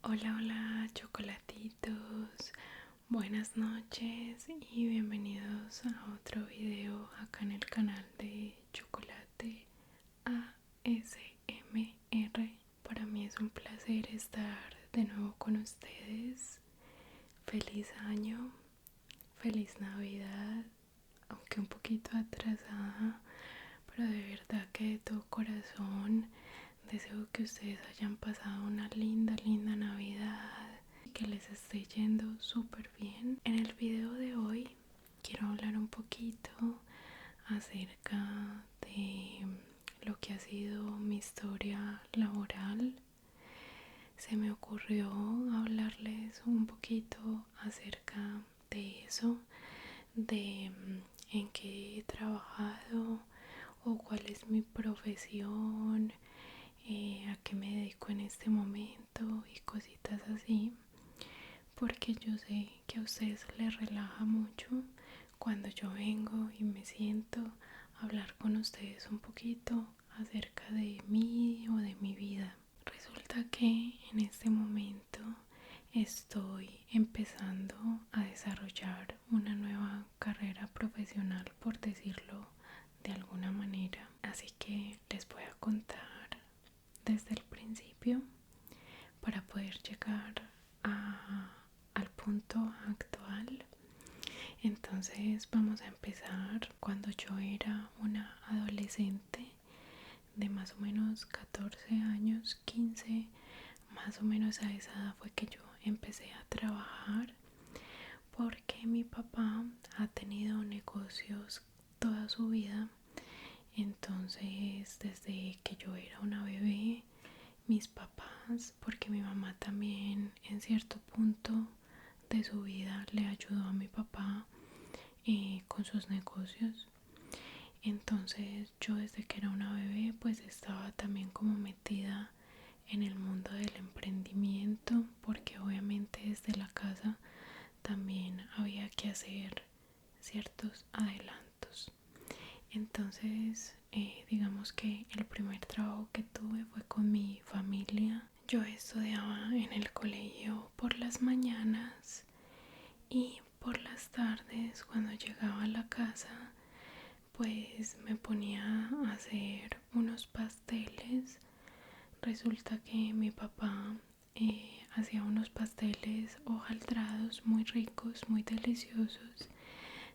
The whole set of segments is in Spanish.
Hola, hola, chocolatitos. Buenas noches y bienvenidos a otro video acá en el canal de Chocolate ASMR. Para mí es un placer estar de nuevo con ustedes. Feliz año, feliz Navidad, aunque un poquito atrasada, pero de verdad que de todo corazón deseo que ustedes hayan pasado una linda Navidad y que les esté yendo súper bien. En el video de hoy quiero hablar un poquito acerca de lo que ha sido mi historia laboral. Se me ocurrió hablarles un poquito acerca de eso, de en qué he trabajado o cuál es mi profesión, a qué me dedico en este momento y cositas así, porque yo sé que a ustedes les relaja mucho cuando yo vengo y me siento a hablar con ustedes un poquito acerca de mí o de mi vida. Resulta que en este momento estoy empezando a desarrollar una nueva carrera profesional, por decirlo de alguna manera. Así que les voy a contar desde el principio para poder llegar al punto actual. Entonces vamos a empezar cuando yo era una adolescente de más o menos 14 años, 15, más o menos a esa edad fue que yo empecé a trabajar, porque mi papá ha tenido negocios toda su vida. Entonces desde que yo era una bebé, mis papás, porque mi mamá también en cierto punto de su vida le ayudó a mi papá con sus negocios. Entonces yo desde que era una bebé pues estaba también como metida en el mundo del emprendimiento, porque obviamente desde la casa también había que hacer ciertos adelantos. Entonces digamos que el primer trabajo que tuve fue con mi familia. Yo estudiaba en el colegio por las mañanas y por las tardes, cuando llegaba a la casa, pues me ponía a hacer unos pasteles. Resulta que mi papá hacía unos pasteles hojaldrados muy ricos, muy deliciosos,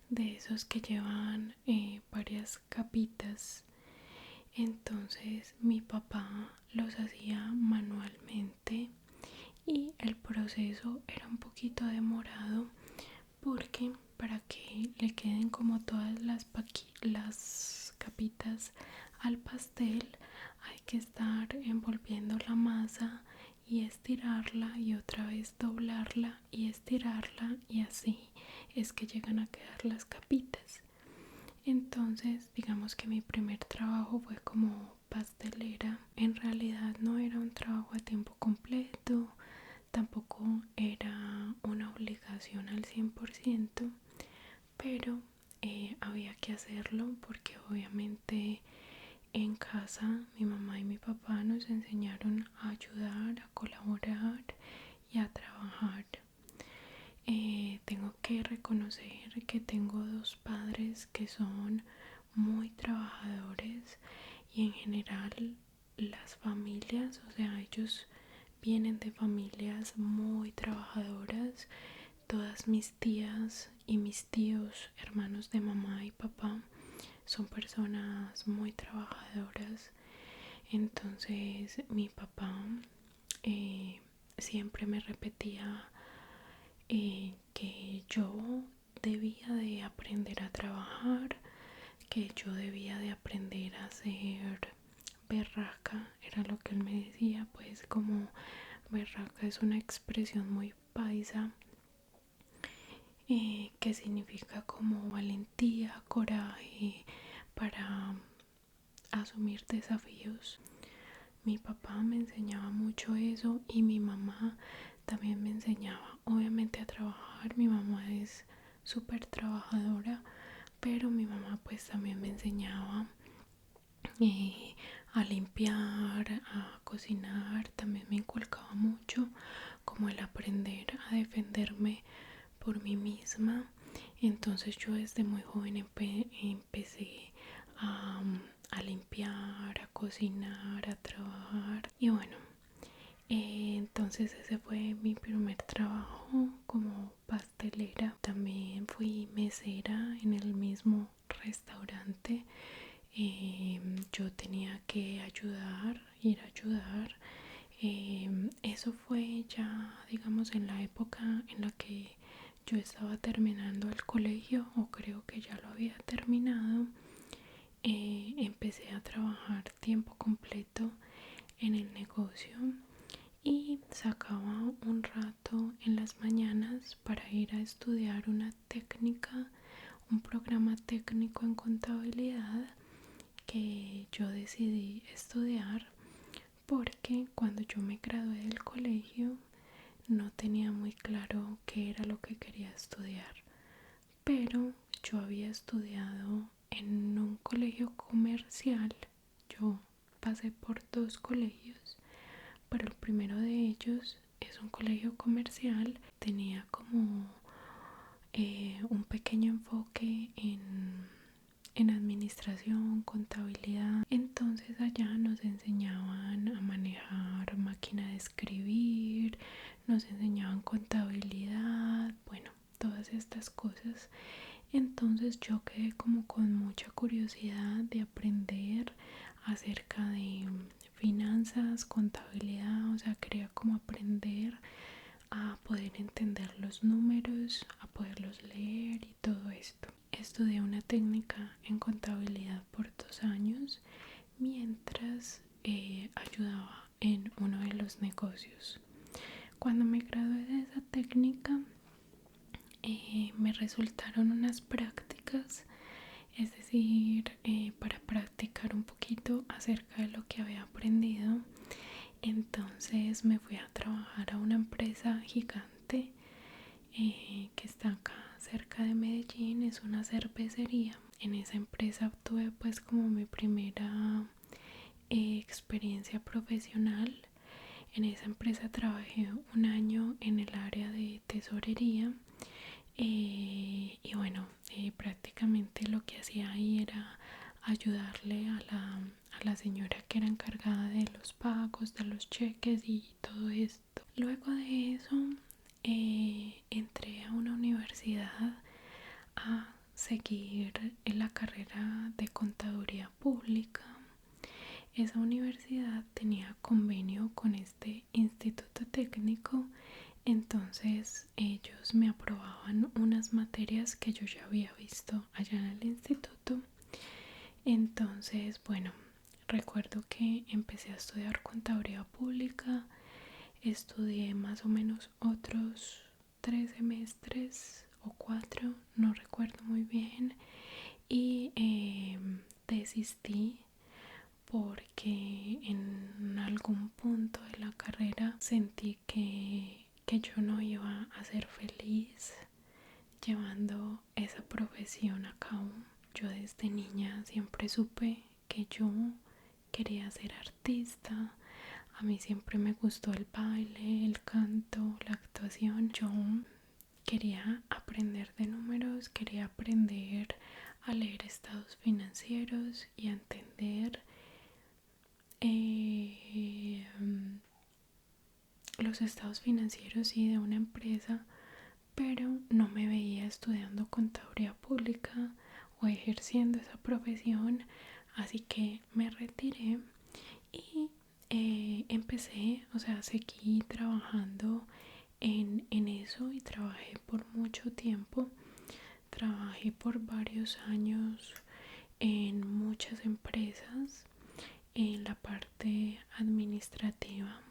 de esos que llevan varias capitas. Entonces mi papá los hacía manualmente y el proceso era un poquito demorado, porque para que le queden como todas las capitas al pastel hay que estar envolviendo la masa y estirarla y otra vez doblarla y estirarla, y así es que llegan a quedar las capitas. Entonces digamos que mi primer trabajo fue como pastelera. En realidad no era un trabajo a tiempo completo, tampoco era una obligación al 100%, pero había que hacerlo porque obviamente en casa mi mamá y mi papá nos enseñaron a ayudar, a colaborar y a trabajar. Tengo que reconocer que tengo dos padres que son muy trabajadores, y en general las familias, o sea, ellos vienen de familias muy trabajadoras. Todas mis tías y mis tíos, hermanos de mamá y papá, son personas muy trabajadoras. Entonces mi papá siempre me repetía que yo debía de aprender a trabajar, que yo debía de aprender a ser berraca, era lo que él me decía. Pues como berraca es una expresión muy paisa, que significa como valentía, coraje para asumir desafíos. Mi papá me enseñaba mucho eso y mi mamá también me enseñaba obviamente a trabajar. Mi mamá es súper trabajadora, pero mi mamá pues también me enseñaba a limpiar, a cocinar. También me inculcaba mucho como el aprender a defenderme por mí misma. Entonces yo desde muy joven empecé a, a limpiar, a cocinar, a trabajar. Y bueno, entonces ese fue mi primer trabajo como pastelera. También fui mesera en el mismo restaurante. Yo tenía que ir a ayudar. Eso fue ya, digamos, en la época en la que yo estaba terminando el colegio, o creo que ya lo había terminado. Empecé a trabajar tiempo completo en el negocio y sacaba un rato en las mañanas para ir a estudiar una técnica, un programa técnico en contabilidad que yo decidí estudiar porque cuando yo me gradué del colegio no tenía muy claro qué era lo que quería estudiar, pero yo había estudiado en un colegio comercial. Yo pasé por dos colegios, pero el primero de ellos es un colegio comercial. Tenía como un pequeño enfoque en administración, contabilidad. Entonces allá nos enseñaban a manejar máquina de escribir, nos enseñaban contabilidad, bueno, todas estas cosas. Entonces yo quedé como con mucha curiosidad de aprender acerca de finanzas, contabilidad, o sea, quería como aprender a poder entender los números, a poderlos leer y todo esto. Estudié una técnica en contabilidad por 2 años mientras ayudaba en uno de los negocios. Cuando me gradué de esa técnica, me resultaron unas prácticas, es decir, para practicar un poquito acerca de lo que había aprendido. Entonces me fui a trabajar a una empresa gigante que está acá cerca de Medellín. Es una cervecería. En esa empresa tuve pues como mi primera experiencia profesional. En esa empresa trabajé 1 año en el área de tesorería. Y bueno, prácticamente lo que hacía ahí era ayudarle a la señora que era encargada de los pagos, de los cheques y todo esto. Luego de eso entré a una universidad a seguir en la carrera de contaduría pública. Esa universidad tenía convenio con este instituto técnico, entonces ellos me aprobaban unas materias que yo ya había visto allá en el instituto. Entonces, bueno, recuerdo que empecé a estudiar contaduría pública. Estudié más o menos otros 3 semestres o 4, no recuerdo muy bien, y desistí porque en algún punto de la carrera sentí que yo no iba a ser feliz llevando esa profesión a cabo. Yo desde niña siempre supe que yo quería ser artista. A mí siempre me gustó el baile, el canto, la actuación. Yo quería aprender de números, quería aprender a leer estados financieros y a entender los estados financieros y de una empresa, pero no me veía estudiando contaduría pública o ejerciendo esa profesión, así que me retiré y empecé, o sea, seguí trabajando en eso y trabajé por mucho tiempo. Trabajé por varios años en muchas empresas en la parte administrativa.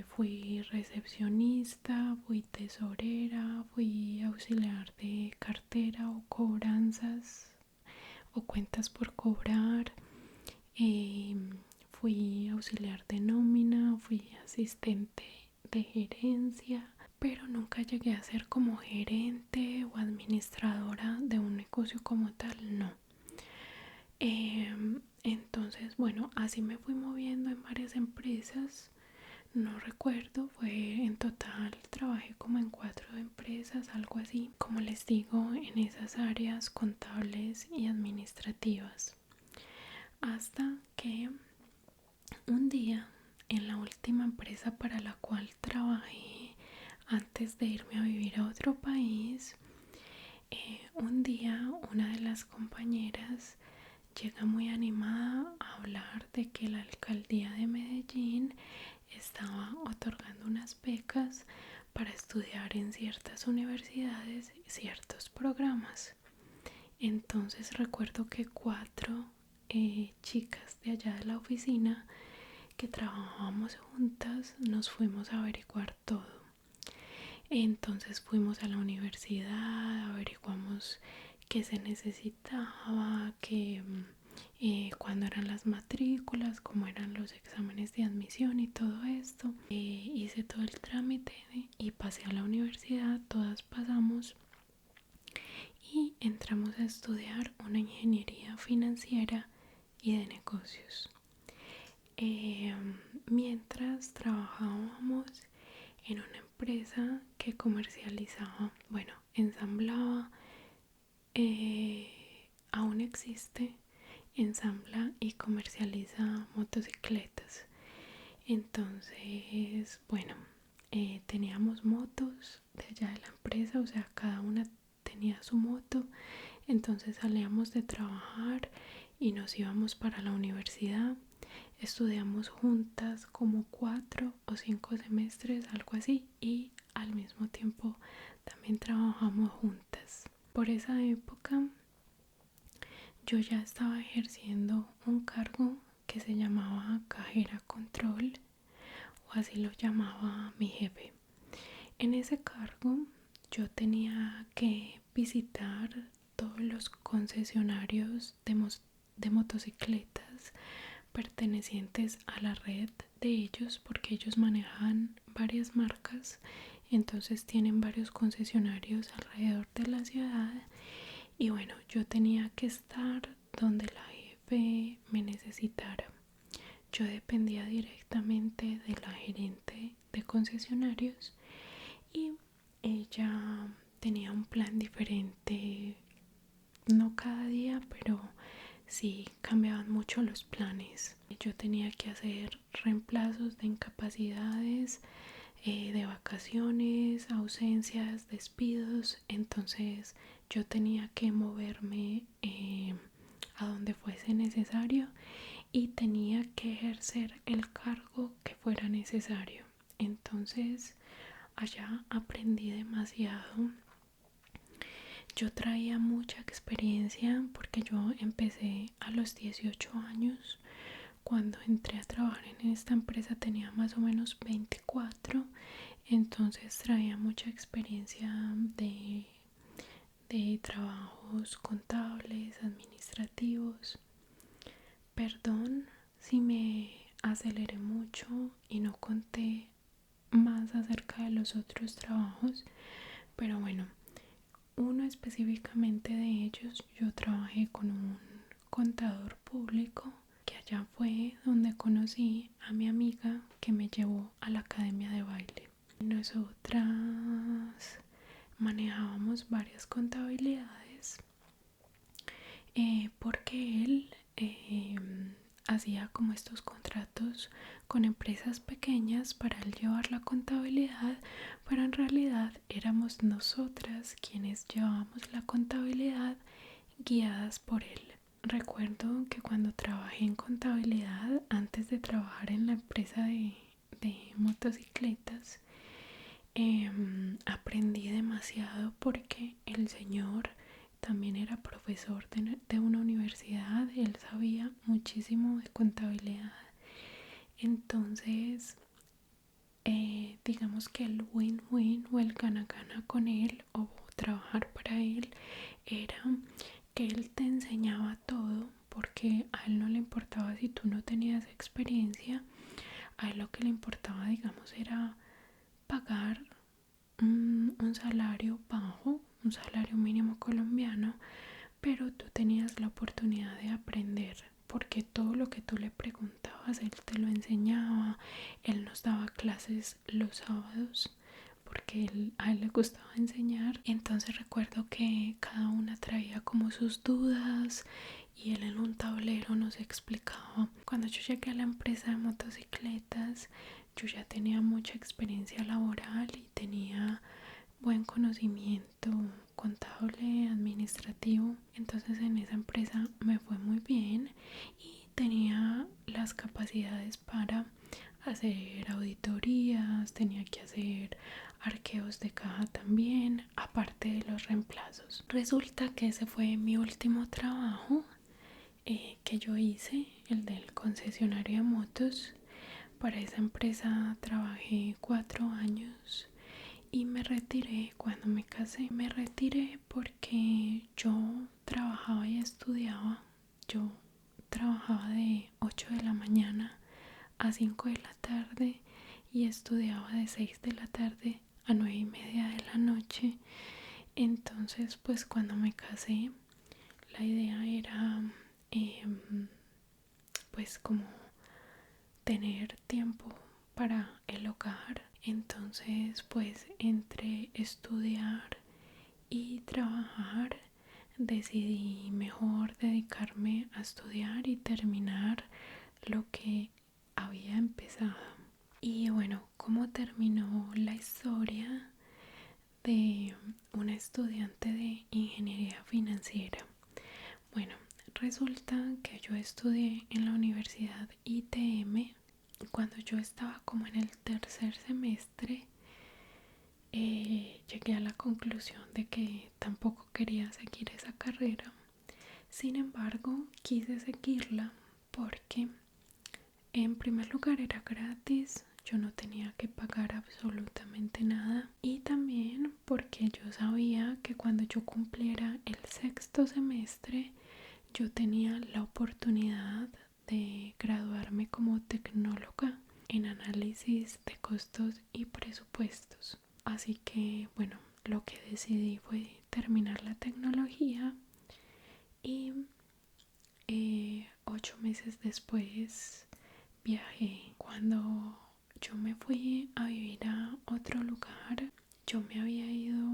Fui recepcionista, fui tesorera, fui auxiliar de cartera o cobranzas o cuentas por cobrar. Fui auxiliar de nómina, fui asistente de gerencia, pero nunca llegué a ser como gerente o administradora de un negocio como tal, no. Entonces, bueno, así me fui moviendo en varias empresas. no recuerdo, fue en total, trabajé como en 4 empresas, algo así, como les digo, en esas áreas contables y administrativas. Hasta que un día, en la última empresa para la cual trabajé antes de irme a vivir a otro país, un día una de las compañeras llega muy animada a hablar de que la alcaldía de Medellín estaba otorgando unas becas para estudiar en ciertas universidades ciertos programas. Entonces recuerdo que 4 chicas de allá de la oficina que trabajábamos juntas nos fuimos a averiguar todo. Entonces fuimos a la universidad, averiguamos qué se necesitaba, cuándo eran las matrículas, cómo eran los exámenes de admisión y todo esto. Hice todo el trámite y pasé a la universidad, todas pasamos y entramos a estudiar una ingeniería financiera y de negocios. Mientras trabajábamos en una empresa que comercializaba, bueno, ensamblaba, aún existe, ensambla y comercializa motocicletas. Entonces, bueno, teníamos motos de allá de la empresa, o sea, cada una tenía su moto. Entonces salíamos de trabajar y nos íbamos para la universidad. Estudiamos juntas como 4 o 5 semestres, algo así, y al mismo tiempo también trabajamos juntas. Por esa época yo ya estaba ejerciendo un cargo que se llamaba cajera control, o así lo llamaba mi jefe. En ese cargo yo tenía que visitar todos los concesionarios de motocicletas pertenecientes a la red de ellos, porque ellos manejan varias marcas, entonces tienen varios concesionarios alrededor de la ciudad. Y bueno, yo tenía que estar donde la jefe me necesitara. Yo dependía directamente de la gerente de concesionarios y ella tenía un plan diferente, no cada día, pero sí cambiaban mucho los planes. Yo tenía que hacer reemplazos de incapacidades, de vacaciones, ausencias, despidos. Entonces yo tenía que moverme a donde fuese necesario y tenía que ejercer el cargo que fuera necesario. Entonces allá aprendí demasiado. Yo traía mucha experiencia porque yo empecé a los 18 años. Cuando entré a trabajar en esta empresa tenía más o menos 24. Entonces traía mucha experiencia de trabajos contables, administrativos. Perdón si me aceleré mucho y no conté más acerca de los otros trabajos, pero bueno, uno específicamente de ellos, yo trabajé con un contador público, que allá fue donde conocí a mi amiga que me llevó a la academia de baile. Nosotras manejábamos varias contabilidades, porque él hacía como estos contratos con empresas pequeñas para él llevar la contabilidad, pero en realidad éramos nosotras quienes llevábamos la contabilidad guiadas por él. Recuerdo que cuando trabajé en contabilidad, antes de trabajar en la empresa de motocicletas, aprendí demasiado porque el señor también era profesor de una universidad, él sabía muchísimo de contabilidad. Entonces, digamos que el win-win o el gana-gana con él o trabajar para él era que él te enseñaba todo, porque a él no le importaba si tú no tenías experiencia. A él lo que le importaba, digamos, era pagar un salario bajo, un salario mínimo colombiano, pero tú tenías la oportunidad de aprender porque todo lo que tú le preguntabas, él te lo enseñaba. Él nos daba clases los sábados porque a él le gustaba enseñar. Entonces recuerdo que cada una traía como sus dudas y él en un tablero nos explicaba. Cuando yo llegué a la empresa de motocicletas, yo ya tenía mucha experiencia laboral y tenía buen conocimiento contable, administrativo. Entonces en esa empresa me fue muy bien y tenía las capacidades para hacer auditorías, tenía que hacer arqueos de caja también, aparte de los reemplazos. Resulta que ese fue mi último trabajo que yo hice, el del concesionario de motos. Para esa empresa trabajé 4 años y me retiré cuando me casé. Me retiré porque yo trabajaba y estudiaba. Yo trabajaba de 8 de la mañana a 5 de la tarde y estudiaba de 6 de la tarde a 9:30 de la noche. Entonces pues cuando me casé la idea era pues como tener tiempo para el hogar. Entonces pues entre estudiar y trabajar decidí mejor dedicarme a estudiar y terminar lo que había empezado. Y bueno, ¿cómo terminó la historia de una estudiante de ingeniería financiera? Bueno, resulta que yo estudié en la Universidad ITM. Cuando yo estaba como en el tercer semestre, llegué a la conclusión de que tampoco quería seguir esa carrera. Sin embargo, quise seguirla porque en primer lugar era gratis, yo no tenía que pagar absolutamente nada, y también porque yo sabía que cuando yo cumpliera el sexto semestre yo tenía la oportunidad de graduarme como tecnóloga en análisis de costos y presupuestos. Así que bueno, lo que decidí fue terminar la tecnología y 8 meses después viajé. Cuando yo me fui a vivir a otro lugar, yo me había ido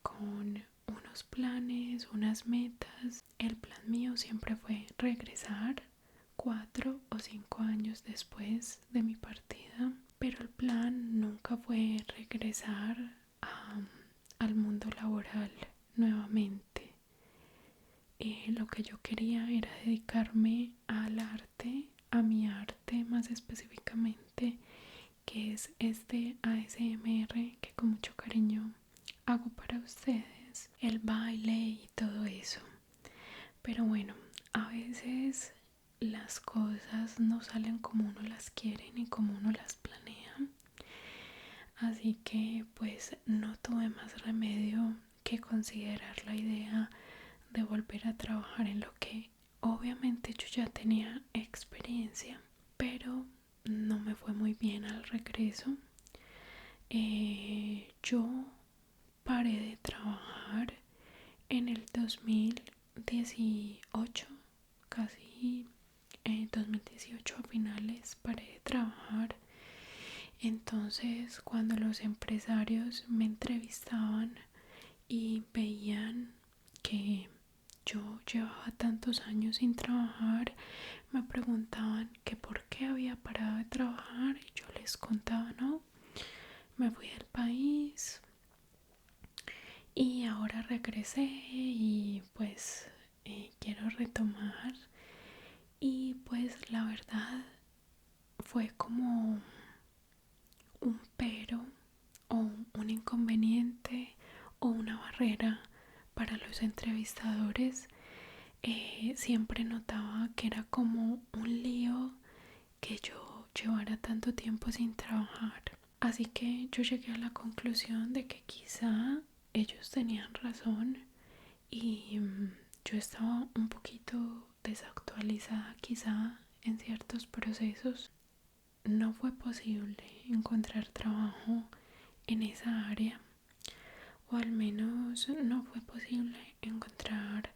con unos planes, unas metas. El plan mío siempre fue regresar 4 o 5 años después de mi partida, pero el plan nunca fue regresar al mundo laboral nuevamente. Lo que yo quería era dedicarme al arte, a mi arte más específicamente, que es este ASMR que con mucho cariño hago para ustedes, el baile y todo eso. Pero bueno, a veces las cosas no salen como uno las quiere ni como uno las planea, así que pues no tuve más remedio que considerar la idea de volver a trabajar en lo que obviamente yo ya tenía experiencia, pero no me fue muy bien al regreso. Yo paré de trabajar en el 2018, casi 2018 a finales paré de trabajar. Entonces cuando los empresarios me entrevistaban y veían que yo llevaba tantos años sin trabajar, me preguntaban que por qué había parado de trabajar y yo les contaba, no, me fui del país y ahora regresé y pues quiero retomar. Y pues la verdad fue como un pero o un inconveniente o una barrera para los entrevistadores. Siempre notaba que era como un lío que yo llevara tanto tiempo sin trabajar. Así que yo llegué a la conclusión de que quizá ellos tenían razón y yo estaba un poquito desactualizada quizá en ciertos procesos. No fue posible encontrar trabajo en esa área, o al menos no fue posible encontrar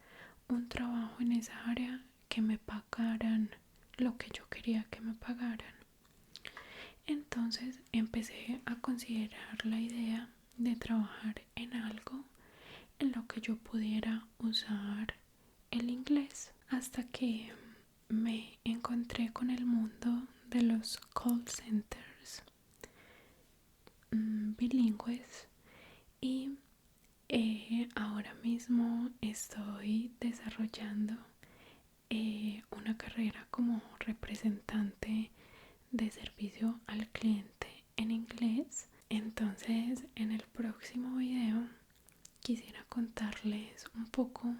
un trabajo en esa área que me pagaran lo que yo quería que me pagaran. Entonces empecé a considerar la idea de trabajar en algo en lo que yo pudiera usar el inglés, hasta que me encontré con el mundo de los call centers bilingües y ahora mismo estoy desarrollando una carrera como representante de servicio al cliente en inglés. Entonces, en el próximo video quisiera contarles un poco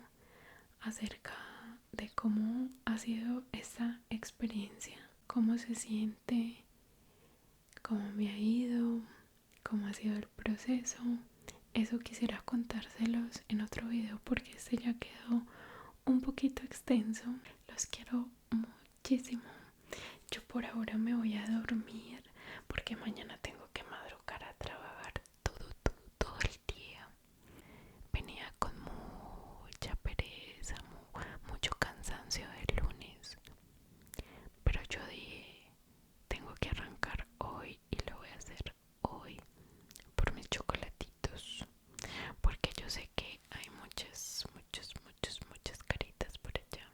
acerca de cómo ha sido esta experiencia, cómo se siente, cómo me ha ido, cómo ha sido el proceso. Eso quisiera contárselos en otro video porque este ya quedó un poquito extenso. Los quiero muchísimo. Yo por ahora me voy a dormir porque mañana tengo que madrugar a trabajar todo el día. Venía con mucha pereza, mucho cansancio del lunes, pero yo dije, tengo que arrancar hoy y lo voy a hacer hoy por mis chocolatitos, porque yo sé que hay muchas caritas por allá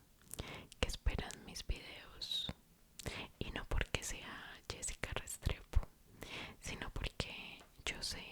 que esperan mis videos, y no porque sea Jessica Restrepo, sino porque yo sé